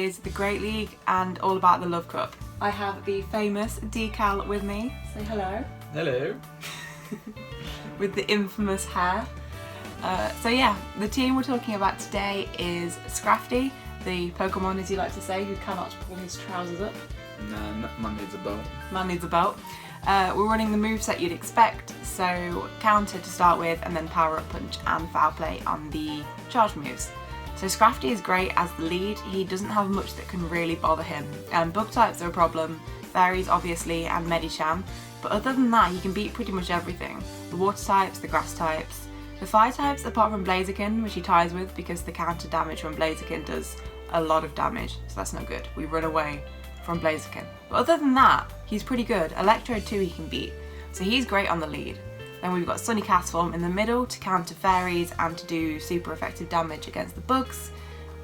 is the Great League and all about the Love Cup. I have the famous Decal with me. Say hello. Hello. With the infamous hair. So yeah, the team we're talking about today is Scrafty, the Pokémon as you like to say, who cannot pull his trousers up. Nah, man needs a belt. Man needs a belt. We're running the moveset you'd expect, so counter to start with and then power up punch and foul play on the charge moves. So Scrafty is great as the lead. He doesn't have much that can really bother him. Bug types are a problem, fairies obviously, and Medicham, but other than that he can beat pretty much everything. The water types, the grass types, the fire types apart from Blaziken, which he ties with because the counter damage from Blaziken does a lot of damage, so that's not good. We run away from Blaziken. But other than that, he's pretty good. Electro too he can beat, so he's great on the lead. Then we've got Sunny Castform in the middle to counter fairies and to do super effective damage against the bugs.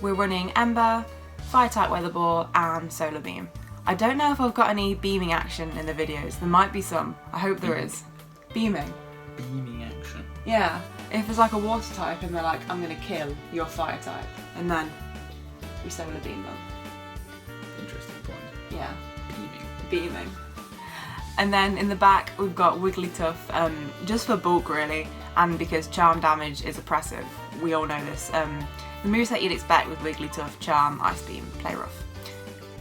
We're running Ember, Fire type Weather Ball and Solar Beam. I don't know if I've got any beaming action in the videos. There might be some. I hope there is. Beaming. Beaming action. Yeah. If there's like a water type and they're like, I'm gonna kill your fire type, and then we Solar Beam them. Interesting point. Yeah. Beaming. And then in the back we've got Wigglytuff, just for bulk really, and because charm damage is oppressive. We all know this. The moveset you'd expect with Wigglytuff, Charm, Ice Beam, Play Rough.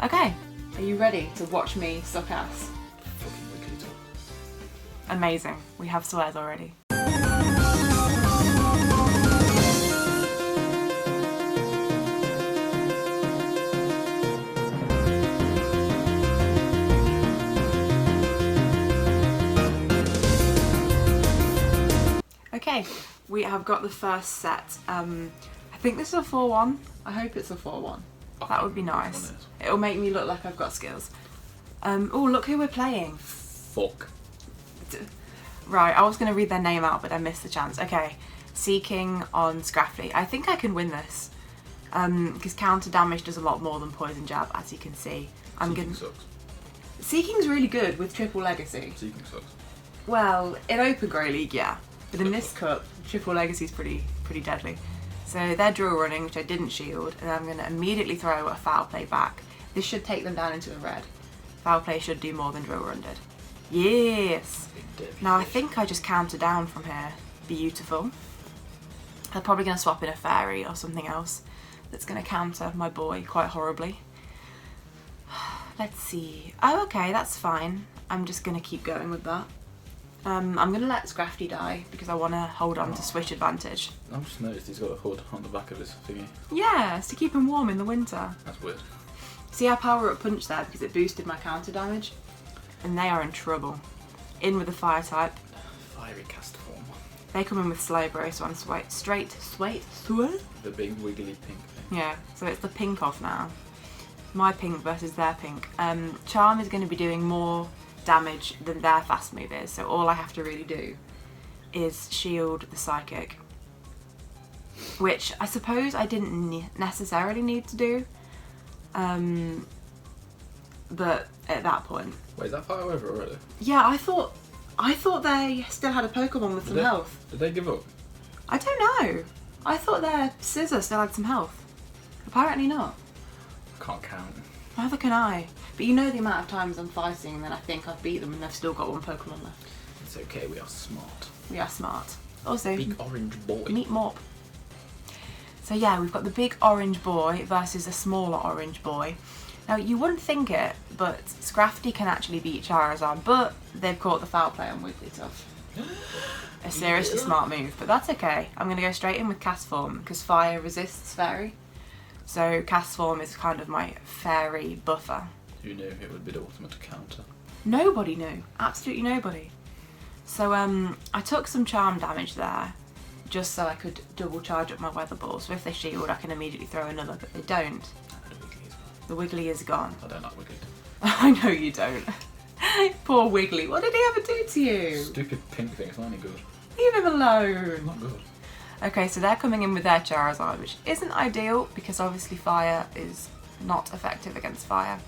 Okay, are you ready to watch me suck ass? Fucking Wigglytuff. Amazing, we have swears already. Okay, we have got the first set. I think this is a 4-1. I hope it's a 4-1. That would be nice. It'll make me look like I've got skills. Oh, look who we're playing. Fuck. Right, I was going to read their name out, but I missed the chance. Okay, Seaking on Scrafty. I think I can win this. Because counter damage does a lot more than Poison Jab, as you can see. Seaking sucks. Seaking's really good with triple legacy. Seaking sucks. Well, in Open Grey League, yeah. But in this cup, triple legacy is pretty deadly. So they're drill running, which I didn't shield, and I'm going to immediately throw a foul play back. This should take them down into the red. Foul play should do more than drill run did. Yes! Now I think I just counter down from here. Beautiful. They're probably going to swap in a fairy or something else that's going to counter my boy quite horribly. Let's see. Oh, okay, that's fine. I'm just going to keep going with that. I'm going to let Scrafty die because I want to hold on to switch advantage. I've just noticed he's got a hood on the back of his thingy. Yeah, it's to keep him warm in the winter. That's weird. See, I power up punch there because it boosted my counter damage. And they are in trouble. In with the fire type. Fiery Castform. They come in with Slowbro, so I'm straight. The big wiggly pink thing. Yeah, so it's the pink off now. My pink versus their pink. Charm is going to be doing more damage than their fast move is, so all I have to really do is shield the psychic, which I suppose I didn't necessarily need to do, but at that point. Wait, is that fire over already? Yeah, I thought they still had a Pokemon with some health. Did they give up? I don't know. I thought their Scissor still had some health. Apparently not. I can't count. Neither can I. But you know the amount of times I'm fighting and then I think I've beat them and they've still got one Pokemon left. It's okay, we are smart. We are smart. Also, big orange boy. Meet Mop. So yeah, we've got the big orange boy versus a smaller orange boy. Now you wouldn't think it, but Scrafty can actually beat Charizard, but they've caught the foul play on Wigglytuff. A seriously smart move, but that's okay. I'm going to go straight in with Castform because fire resists fairy. So Castform is kind of my fairy buffer. Who knew it would be the ultimate counter? Nobody knew. Absolutely nobody. So I took some charm damage there just so I could double charge up my weather ball. So if they shield I can immediately throw another, but they don't. The Wiggly is gone. I don't like Wiggly. I know you don't. Poor Wiggly. What did he ever do to you? Stupid pink thing, it's not any good. Leave him alone. Not good. Okay, so they're coming in with their Charizard, which isn't ideal because obviously fire is not effective against fire.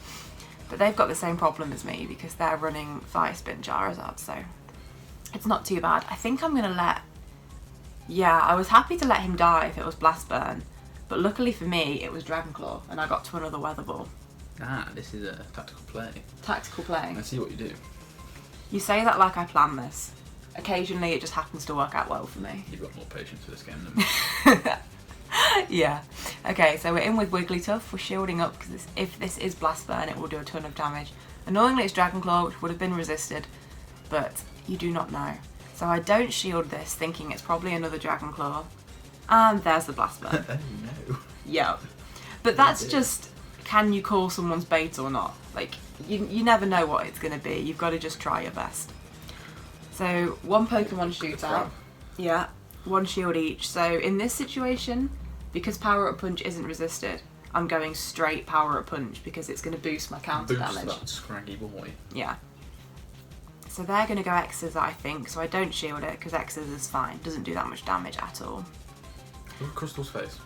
But they've got the same problem as me because they're running Fire Spin Charizard, so it's not too bad. I think I'm going to let... Yeah, I was happy to let him die if it was Blast Burn, But luckily for me, it was Dragon Claw, and I got to another Weather Ball. Ah, this is a tactical play. Tactical play. I see what you do. You say that like I planned this. Occasionally, it just happens to work out well for me. You've got more patience for this game than me. Yeah. Okay, so we're in with Wigglytuff. We're shielding up because if this is Blast Burn, it will do a ton of damage. Annoyingly, it's Dragon Claw, which would have been resisted, but you do not know. So I don't shield this, thinking it's probably another Dragon Claw. And there's the Blast Burn. Oh no. Yeah. But that's just, can you call someone's bait or not? Like, you never know what it's going to be. You've got to just try your best. So, one Pokemon shootout. Yeah. One shield each. So, in this situation, because Power Up Punch isn't resisted, I'm going straight Power Up Punch because it's going to boost my counter damage. Boost that scraggy boy. Yeah. So they're going to go X's, I think, so I don't shield it because X's is fine. Doesn't do that much damage at all. Look at Crystal's face.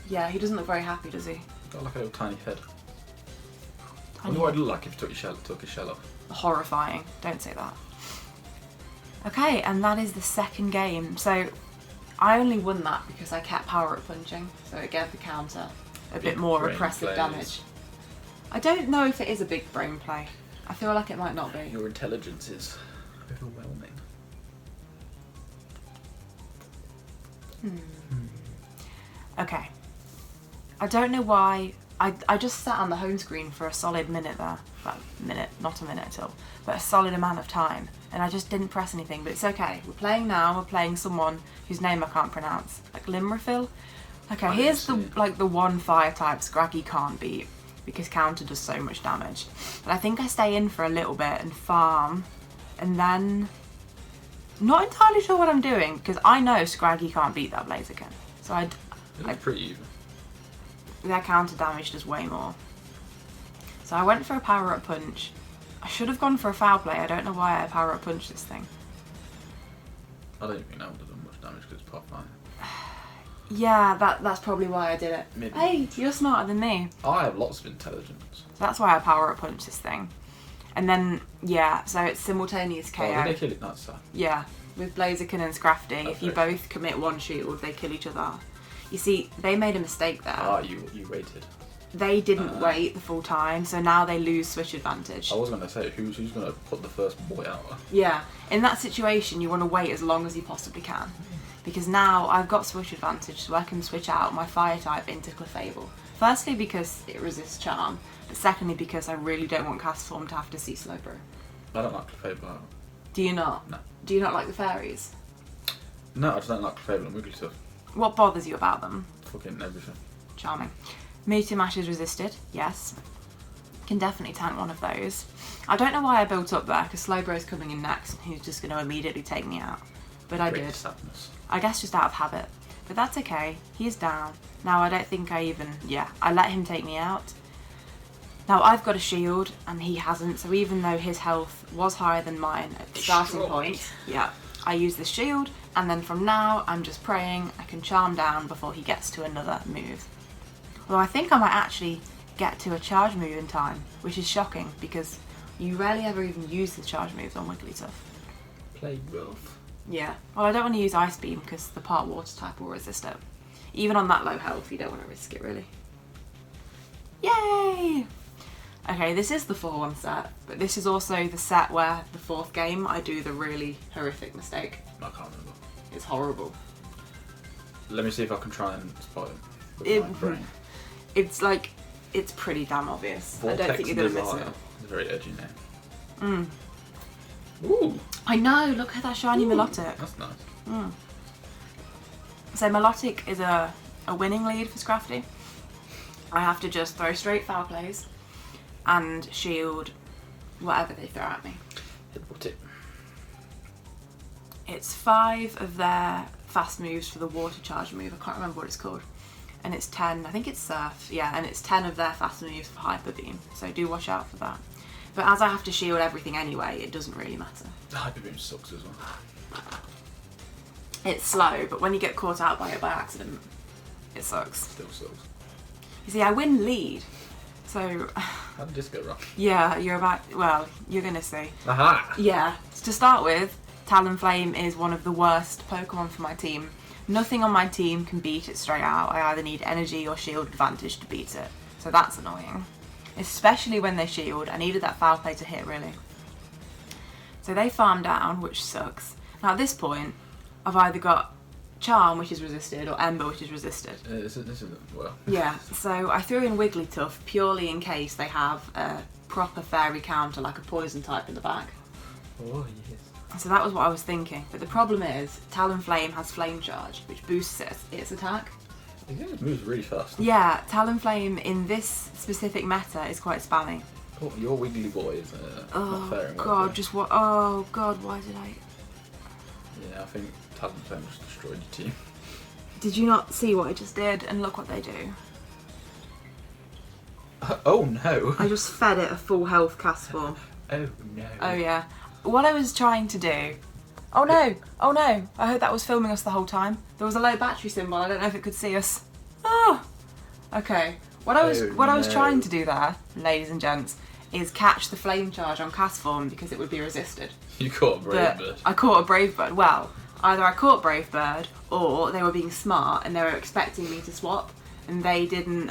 Yeah, he doesn't look very happy, does he? Got like a little tiny head. I Tiny wonder what it'd look like if you took his shell off. Horrifying. Don't say that. Okay, and that is the second game. So I only won that because I kept Power Up Punching, so it gave the counter a bit more brain repressive plays. damage. I don't know if it is a big brain play. I feel like it might not be. Your intelligence is overwhelming. Okay. I don't know why. I just sat on the home screen for a solid minute there. Well, minute, not a minute at all, but a solid amount of time. And I just didn't press anything, but it's okay. We're playing now, we're playing someone whose name I can't pronounce. Like Limrafil? Okay, here's the one fire type Scraggy can't beat, because counter does so much damage. But I think I stay in for a little bit and farm, and then... Not entirely sure what I'm doing, because I know Scraggy can't beat that Blaziken. So It's pretty even. their counter damage does way more. So I went for a Power Up Punch. I should have gone for a Foul Play. I don't know why I Power Up Punch this thing. I don't think that would have done much damage because it's part 5. Yeah, that's probably why I did it. Maybe. Hey, you're smarter than me. I have lots of intelligence. So that's why I Power Up Punch this thing. And then, yeah, so it's simultaneous KO. Oh, did they kill it? That's sad. Yeah, with Blaziken and Scrafty, if you Okay. both commit one shield, they kill each other. You see, they made a mistake there. Ah, you waited. They didn't wait the full time, so now they lose switch advantage. I was going to say, who's going to put the first boy out? Yeah, in that situation, you want to wait as long as you possibly can. Because now I've got switch advantage, so I can switch out my fire type into Clefable. Firstly, because it resists charm, but secondly, because I really don't want Castform to have to see Slowbro. I don't like Clefable. Do you not? No. Do you not like the fairies? No, I just don't like Clefable and Wigglytuff. What bothers you about them? Fucking everything. Charming. Meteor Mash is resisted, yes. Can definitely tank one of those. I don't know why I built up there, because Slowbro's coming in next, and he's just going to immediately take me out. But I Great did. sadness. I guess just out of habit. But that's okay. He's down. Now I don't think I even... Yeah, I let him take me out. Now I've got a shield, and he hasn't, so even though his health was higher than mine at the starting point, yeah, I use the shield, and then from now I'm just praying I can charm down before he gets to another move. Although I think I might actually get to a charge move in time, which is shocking, because you rarely ever even use the charge moves on Wigglytuff. Play rough. Yeah. Well, I don't want to use Ice Beam because the part water type will resist it. Even on that low health, you don't want to risk it, really. Yay! Okay, this is the 4-1 set, but this is also the set where the 4th game I do the really horrific mistake. I can't remember. It's horrible. Let me see if I can try and spot it. With It- my brain. It's like, it's pretty damn obvious. I don't Vortex think you're going to miss Desire. it. It's a very edgy name. Ooh, I know, look at that shiny Melodic. that's nice. So Melodic is a winning lead for Scrafty. I have to just throw straight foul plays and shield whatever they throw at me. Headbutt it. It's 5 of their fast moves for the water charge move. I can't remember what it's called. And it's 10, I think it's Surf, yeah, and it's 10 of their fast moves for Hyper Beam. So do watch out for that. But as I have to shield everything anyway, it doesn't really matter. The Hyper Beam sucks as well. It's slow, but when you get caught out by it by accident, it sucks. Still sucks. You see, I win lead. So, How did this go wrong? yeah, you're gonna see. Aha! Yeah, to start with, Talonflame is one of the worst Pokemon for my team. Nothing on my team can beat it straight out. I either need energy or shield advantage to beat it. So that's annoying. Especially when they shield. I needed that foul play to hit, really. So they farm down, which sucks. Now at this point, I've either got Charm, which is resisted, or Ember, which is resisted. This isn't well. Yeah, so I threw in Wigglytuff purely in case they have a proper fairy counter, like a poison type in the back. Oh, yes. So that was what I was thinking. But the problem is, Talonflame has Flame Charge, which boosts its attack. It moves really fast. Yeah, Talonflame in this specific meta is quite spammy. Oh, your Wiggly boy is not faring well. God, just what? Oh God, why did I? Yeah, I think Talonflame just destroyed your team. Did you not see what I just did? And look what they do. Oh no! I just fed it a full health Castform. Oh no! Oh yeah. What I was trying to do. Oh no! Oh no! I heard that was filming us the whole time. There was a low battery symbol. I don't know if it could see us. Oh. Okay. What I was trying to do there, ladies and gents, is catch the flame charge on Castform because it would be resisted. You caught a Brave Bird. I caught a Brave Bird. Well, either I caught Brave Bird or they were being smart and they were expecting me to swap and they didn't.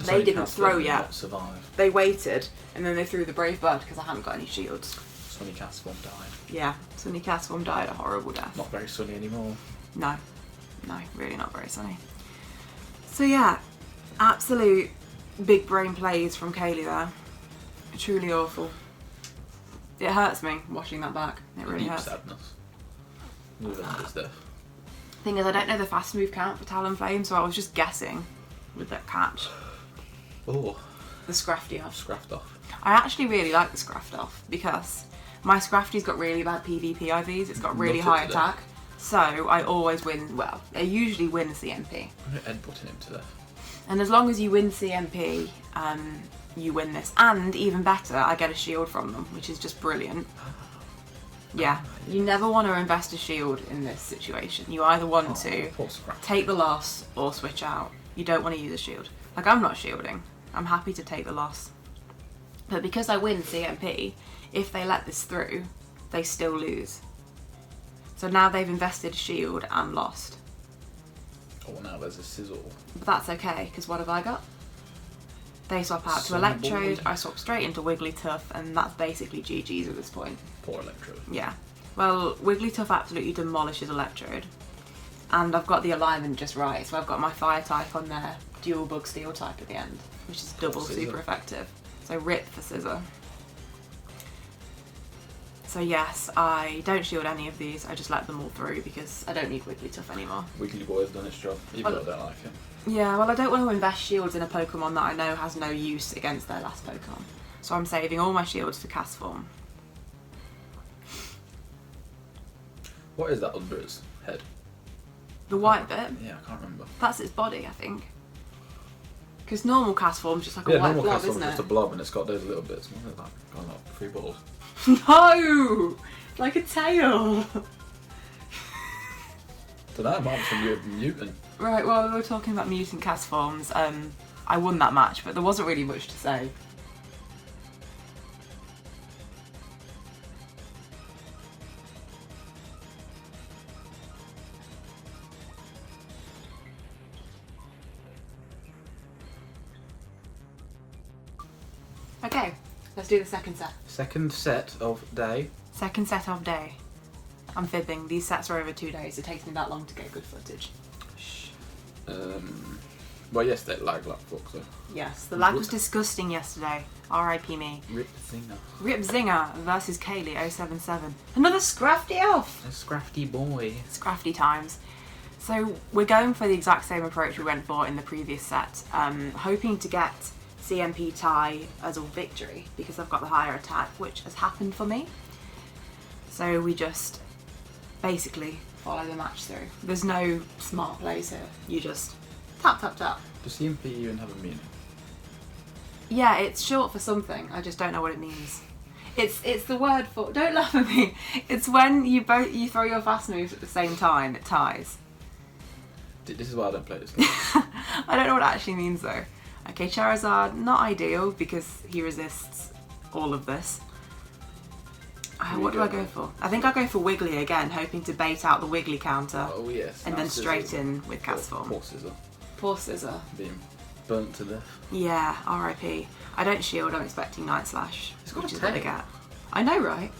They didn't throw yet. Survive. They waited and then they threw the Brave Bird because I hadn't got any shields. Sunny Castform died. Yeah, Sunny Castform died a horrible death. Not very sunny anymore. No, really not very sunny. So yeah, absolute big brain plays from Kayleigh there. Truly awful. It hurts me watching that back. It really Deep hurts. sadness. Moving on to stuff. Thing is, I don't know the fast move count for Talonflame, so I was just guessing with that catch. Oh. The Scrafty off. Scrapped off. I actually really like the Scraft off because my Scrafty's got really bad PvP IVs. It's got really high attack. So I always win, well, I usually win CMP. I'm headbutting him to death. And as long as you win CMP, you win this. And even better, I get a shield from them, which is just brilliant. Yeah, you never want to invest a shield in this situation. You either want to take the loss or switch out. You don't want to use a shield. Like, I'm not shielding. I'm happy to take the loss. But because I win CMP, if they let this through, they still lose. So now they've invested a shield and lost. Oh, now there's a sizzle. But that's okay, because what have I got? They swap out to Electrode, I swap straight into Wigglytuff, and that's basically GG's at this point. Poor Electrode. Yeah. Well, Wigglytuff absolutely demolishes Electrode. And I've got the alignment just right, so I've got my Fire type on there, dual Bug Steel type at the end, which is double super effective. So rip for Scissor. So yes, I don't shield any of these, I just let them all through because I don't need Wigglytuff anymore. Wiggly Boy's done its job, even though I don't like him. Yeah, well I don't want to invest shields in a Pokemon that I know has no use against their last Pokemon. So I'm saving all my shields for Castform. What is that under its head? The white bit? Yeah, I can't remember. That's its body, I think. Because normal Castform's just like a white blob, isn't it? Just a blob and it's got those little bits. What is that? Got like 3 balls. No! Like a tail! Dunno, it might be some mutant. Right, well, we were talking about mutant Castforms. I won that match, but there wasn't really much to say. Okay, let's do the second set. Second set of day. Second set of day. I'm fibbing. These sets are over 2 days. It takes me that long to get good footage. Well, yes, they lag like fuck, so. Yes, the lag was disgusting yesterday. R.I.P. me. Rip Zinger. Rip Zinger versus Kayleigh077. Another Scrafty off! A Scrafty boy. Scrafty times. So we're going for the exact same approach we went for in the previous set. Hoping to get CMP tie as a victory because I've got the higher attack, which has happened for me. So we just basically follow the match through. There's no smart plays here. You just tap, tap, tap. Does CMP even have a meaning? Yeah, it's short for something. I just don't know what it means. It's the word for. Don't laugh at me. It's when you throw your fast moves at the same time. It ties. This is why I don't play this game. I don't know what it actually means though. Okay, Charizard, not ideal because he resists all of this. What do I go for? I think I'll go for Wiggly again, hoping to bait out the Wiggly counter. Oh yes. And then straight in with Castform. Poor Scissor. Poor Scissor. Being burnt to death. Yeah, R.I.P. I don't shield, I'm expecting Night Slash, It's got which a is what I tail. get. I know, right?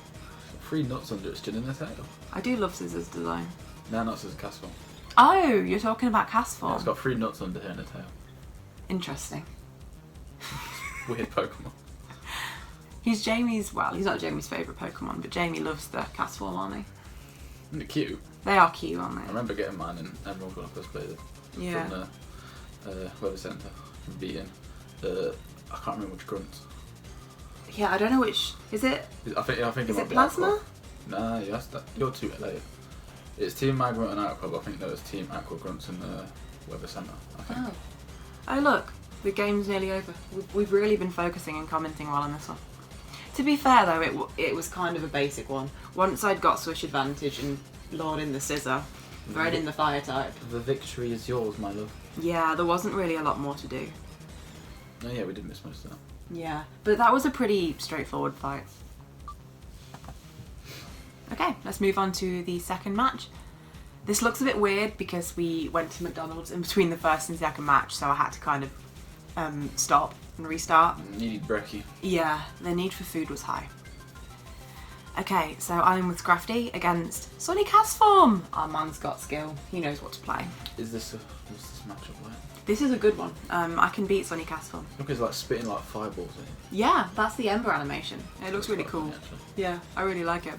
3 nuts under its chin in the tail. I do love Scissor's design. No, nuts is Castform. Oh, you're talking about Castform. Yeah, it's got 3 nuts under here in the tail. Interesting. Weird Pokemon. He's not Jamie's favourite Pokemon, but Jamie loves the Castform, aren't he? Isn't it cute? They are cute, aren't I they? remember getting mine in Emerald when I first played it. Yeah. From the weather centre. From beating. I can't remember which grunts. Yeah, I don't know which. Is it? I think Is might it be Plasma? Aqua. Nah, yes, you're too late. It's Team Magma and Aqua, but I think there was Team Aqua Grunts in the weather centre. I think. Oh. Oh look, the game's nearly over. We've really been focusing and commenting well on this one. To be fair though, it was kind of a basic one. Once I'd got Swish Advantage and lured in the Scissor, thrown in the Fire type. The victory is yours, my love. Yeah, there wasn't really a lot more to do. Oh yeah, we did miss most of that. Yeah, but that was a pretty straightforward fight. Okay, let's move on to the second match. This looks a bit weird because we went to McDonald's in between the first and second match, so I had to kind of stop and restart. Needed brekkie. Yeah, the need for food was high. Okay, so I'm with Scrafty against Sunny Castform. Our man's got skill. He knows what to play. What's this matchup like? This is a good one. I can beat Sunny Castform. Look, it's like spitting like fireballs in it. Yeah, that's the Ember animation. It looks really cool. Yeah, I really like it.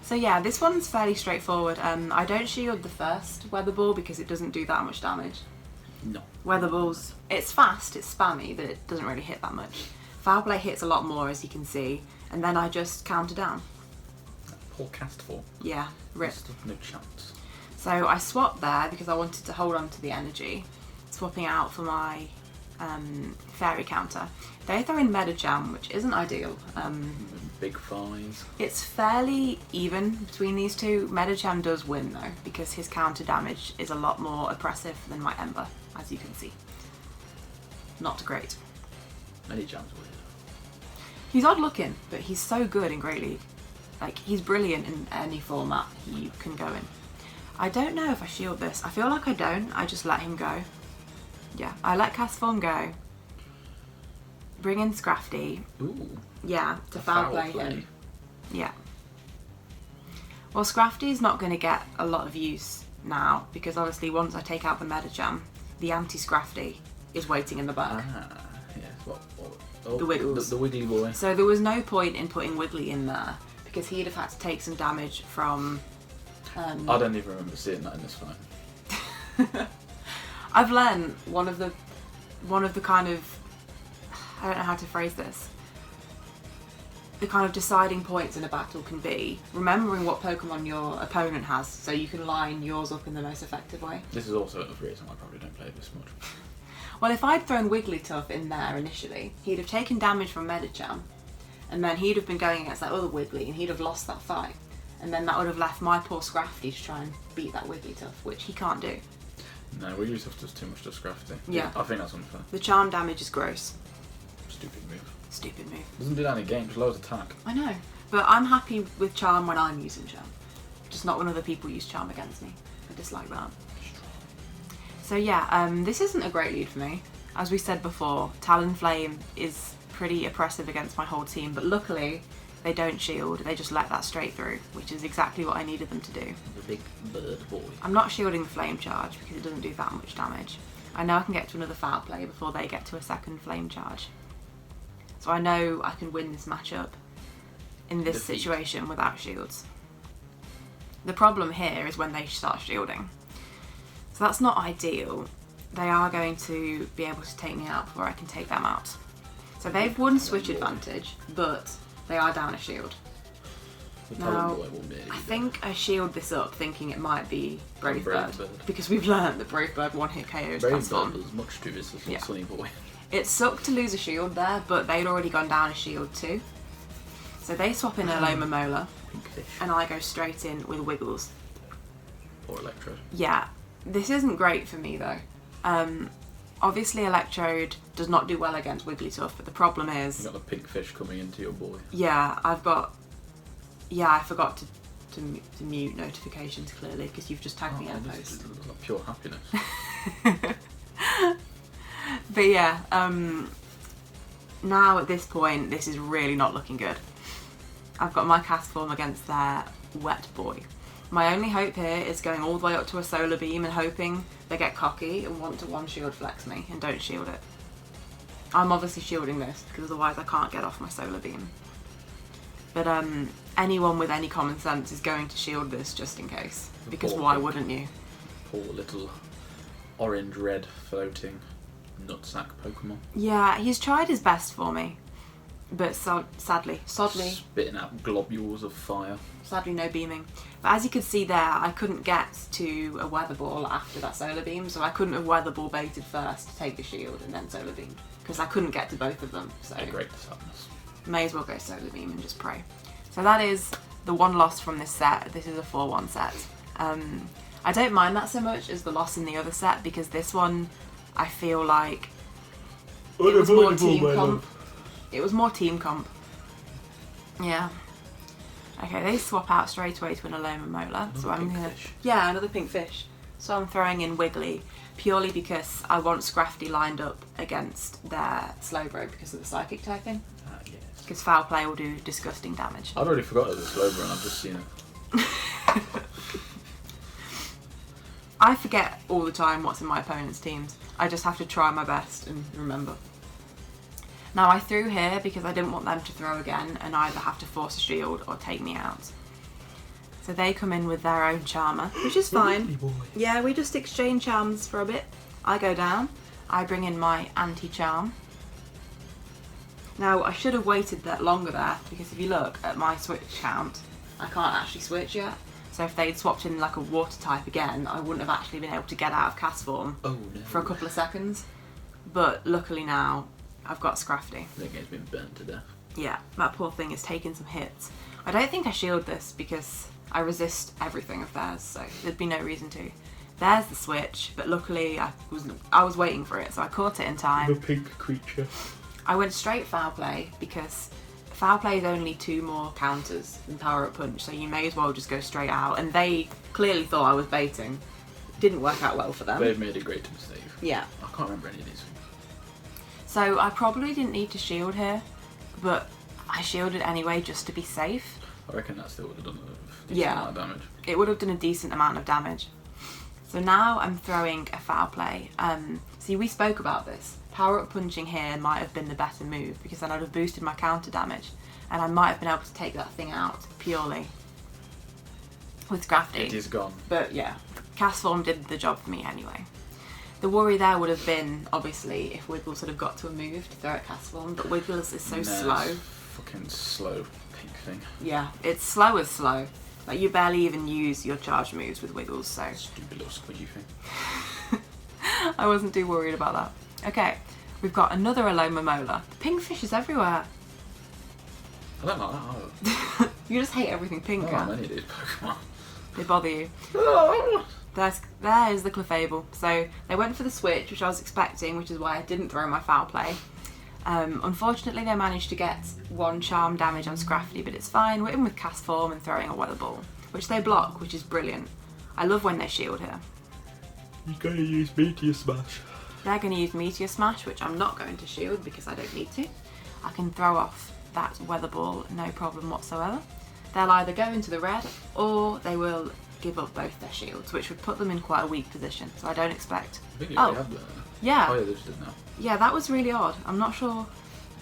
So yeah, this one's fairly straightforward. I don't shield the first Weather Ball because it doesn't do that much damage. No. Weather Balls, it's fast, it's spammy, but it doesn't really hit that much. Foul Play hits a lot more, as you can see, and then I just counter down. Poor Castform. Yeah, rip. No chance. So I swapped there because I wanted to hold on to the energy, swapping out for my fairy counter. They throw in Medicham, which isn't ideal. Big flies. It's fairly even between these two. Medicham does win though, because his counter damage is a lot more oppressive than my Ember, as you can see. Not great. Medicham's weird. He's odd looking, but he's so good in Great League. Like, he's brilliant in any format you can go in. I don't know if I shield this. I feel like I don't. I just let him go. Yeah, I let Castform go. Bring in Scrafty. Ooh. Yeah, to foul play him. Yeah. Well, Scrafty's not going to get a lot of use now because obviously once I take out the Medicham, the anti-Scrafty is waiting in the back. Ah, yes. What? Oh, The Wiggles. The Wiggly boy. So there was no point in putting Wiggly in there because he'd have had to take some damage from... I don't even remember seeing that in this fight. I've learned one of the kind of... I don't know how to phrase this. The kind of deciding points in a battle can be remembering what Pokemon your opponent has so you can line yours up in the most effective way. This is also another reason I probably don't play this much. Well, if I'd thrown Wigglytuff in there initially, he'd have taken damage from Medicham, and then he'd have been going against that other Wiggly, and he'd have lost that fight. And then that would have left my poor Scrafty to try and beat that Wigglytuff, which he can't do. No, Wigglytuff does too much to Scrafty. Yeah. I think that's unfair. The charm damage is gross. Stupid move. Stupid move. Doesn't do that in game, just lowers attack. I know, but I'm happy with charm when I'm using charm. Just not when other people use charm against me. I dislike that. So yeah, this isn't a great lead for me. As we said before, Talonflame is pretty oppressive against my whole team, but luckily they don't shield, they just let that straight through, which is exactly what I needed them to do. The big bird boy. I'm not shielding the Flame Charge because it doesn't do that much damage. I know I can get to another Foul Play before they get to a second Flame Charge. So I know I can win this matchup in this situation without shields. The problem here is when they start shielding. So that's not ideal. They are going to be able to take me out before I can take them out. So they've won Switch Advantage, but they are down a shield. Now, I think I shield this up thinking it might be Brave Bird, because we've learned that Brave Bird one-hit KOs Brave Castform. Bird does much to this little Sunny boy. It sucked to lose a shield there, but they'd already gone down a shield too. So they swap in a Lomomola, and I go straight in with Wiggles. Or Electrode. Yeah, this isn't great for me though. Obviously Electrode does not do well against Wigglytuff, but the problem is... You've got the pink fish coming into your boy. Yeah, I've got Yeah, I forgot to mute notifications clearly because you've just tagged me in a this post. is like pure happiness. But yeah, now at this point, this is really not looking good. I've got my Castform against their Wet Boy. My only hope here is going all the way up to a Solar Beam and hoping they get cocky and want to one-shield flex me and don't shield it. I'm obviously shielding this because otherwise I can't get off my Solar Beam. But anyone with any common sense is going to shield this just in case. Because why wouldn't you? Poor little orange-red floating nutsack Pokemon. Yeah, he's tried his best for me. But sadly, spitting out globules of fire. Sadly no beaming. But as you could see there, I couldn't get to a Weather Ball after that Solar Beam, so I couldn't have Weather Ball baited first to take the shield and then Solar Beamed. Because I couldn't get to both of them, so A great sadness. may as well go Solar Beam and just pray. So that is the one loss from this set. This is a 4-1 set. I don't mind that so much as the loss in the other set, because this one, I feel like it was more team comp. It was more team comp. Yeah. Okay, they swap out straight away to an Alomomola. So I'm gonna... Yeah, another pink fish. So I'm throwing in Wiggly, purely because I want Scrafty lined up against their Slowbro because of the psychic typing. Yes. Because Foul Play will do disgusting damage. I'd already forgot it was a Slowbro and I've just seen it. I forget all the time what's in my opponent's teams. I just have to try my best and remember. Now I threw here because I didn't want them to throw again and either have to force a shield or take me out. So they come in with their own Charmer, which is fine. Yeah, we just exchange charms for a bit. I go down, I bring in my anti-charm. Now I should have waited that longer there, because if you look at my switch count, I can't actually switch yet. So if they'd swapped in like a water type again, I wouldn't have actually been able to get out of Castform for a couple of seconds. But luckily now, I've got Scrafty. The game's been burnt to death. Yeah, that poor thing is taking some hits. I don't think I shield this because I resist everything of theirs, so there'd be no reason to. There's the switch, but luckily I was waiting for it, so I caught it in time. The pink creature. I went straight Foul Play because Foul Play is only 2 more counters than Power Up Punch, so you may as well just go straight out. And they clearly thought I was baiting. Didn't work out well for them. They've made a great mistake. Yeah. I can't remember any of these things. So I probably didn't need to shield here, but I shielded anyway just to be safe. I reckon that still would have done a decent amount of damage. It would have done a decent amount of damage. So now I'm throwing a Foul Play. See, we spoke about this. Power Up Punching here might have been the better move, because then I'd have boosted my counter damage and I might have been able to take that thing out purely with Scrafty. It is gone. But yeah, Castform did the job for me anyway. The worry there would have been, obviously, if Wiggles had have got to a move to throw at Castform, but Wiggles is so slow. Fucking slow pink thing. Yeah, it's slow as slow. Like, you barely even use your charge moves with Wiggles, so... Stupid little squidgy thing. I wasn't too worried about that. Okay, we've got another Alomomola. The pink fish is everywhere. I don't like that either. You just hate everything pink, I don't like many of these Pokemon. They bother you. There's the Clefable. So they went for the switch, which I was expecting, which is why I didn't throw my Foul Play. Unfortunately, they managed to get 1 charm damage on Scrafty, but it's fine. We're in with Castform and throwing a Weather Ball, which they block, which is brilliant. I love when they shield here. He's going to use Meteor Smash. They're going to use Meteor Smash, which I'm not going to shield because I don't need to. I can throw off that Weather Ball, no problem whatsoever. They'll either go into the red, or they will give up both their shields, which would put them in quite a weak position, so I don't expect... I think you already have that. Yeah. Oh yeah, they just did now. Yeah, that was really odd. I'm not sure...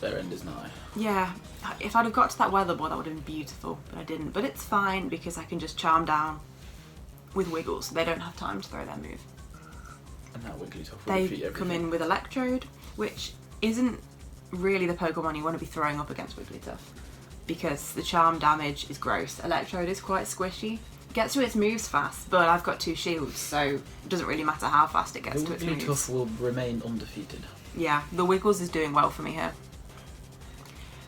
Their end is nigh. Yeah, if I'd have got to that Weather Ball, that would have been beautiful, but I didn't. But it's fine, because I can just charm down with Wiggles, so they don't have time to throw their move. And that Wigglytuff will They defeat everything. come in with Electrode, which isn't really the Pokemon you want to be throwing up against Wigglytuff, because the charm damage is gross. Electrode is quite squishy. It gets to its moves fast, but I've got 2 shields, so it doesn't really matter how fast it gets to its moves. Wigglytuff will remain undefeated. Yeah, the Wiggles is doing well for me here.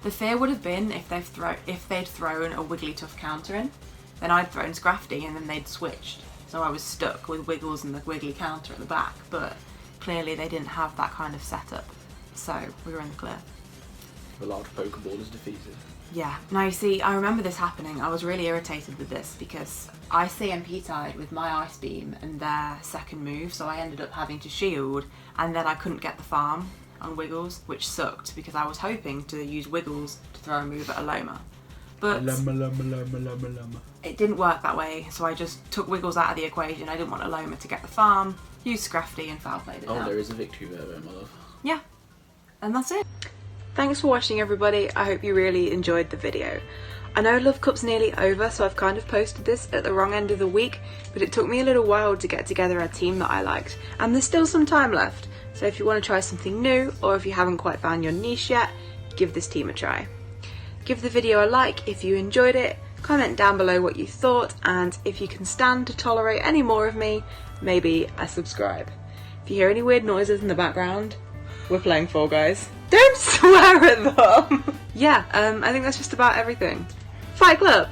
The fear would have been if they'd thrown a Wigglytuff counter in, then I'd thrown Scrafty and then they'd switched. So I was stuck with Wiggles and the Wiggly counter at the back, but clearly they didn't have that kind of setup. So we were in the clear. The large Pokeball is defeated. Yeah. Now you see, I remember this happening. I was really irritated with this because I CMP-tied with my Ice Beam and their second move, so I ended up having to shield, and then I couldn't get the farm on Wiggles, which sucked because I was hoping to use Wiggles to throw a move at Aloma. But it didn't work that way, so I just took Wiggles out of the equation. I didn't want Aloma to get the farm, used Scrafty and foul played it out. There is a victory there, my love. Yeah, and that's it. Thanks for watching, everybody. I hope you really enjoyed the video. I know Love Cup's nearly over, so I've kind of posted this at the wrong end of the week, but it took me a little while to get together a team that I liked, and there's still some time left. So if you want to try something new, or if you haven't quite found your niche yet, give this team a try. Give the video a like if you enjoyed it, comment down below what you thought, and if you can stand to tolerate any more of me, maybe a subscribe. If you hear any weird noises in the background, we're playing Fall Guys. Don't swear at them! Yeah, I think that's just about everything. Fight Club!